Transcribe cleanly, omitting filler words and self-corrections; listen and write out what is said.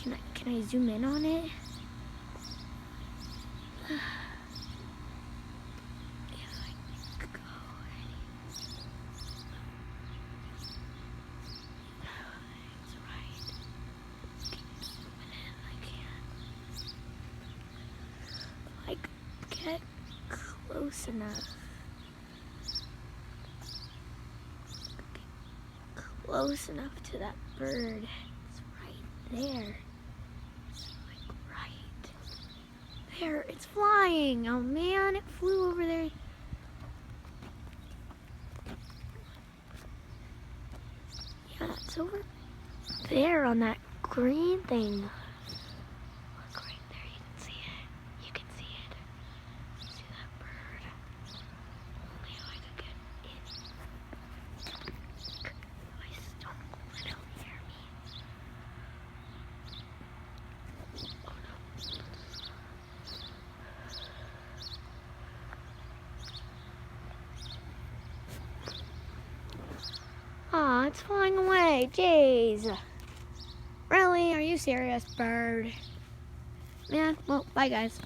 Can I zoom in on it? If I go it's right. Keep zooming in. I can't. Like, get close enough. Close enough to that bird. It's right there. It's like right there. It's flying. Oh man, it flew over there. Yeah, it's over there on that green thing. Look right there. You can see it. You can see it. See that bird? Only if I could get in. If I stumble, then he'll hear me. Oh no. Aw, it's flying away. Jeez. Really? Are you serious, bird? Man, well, bye guys.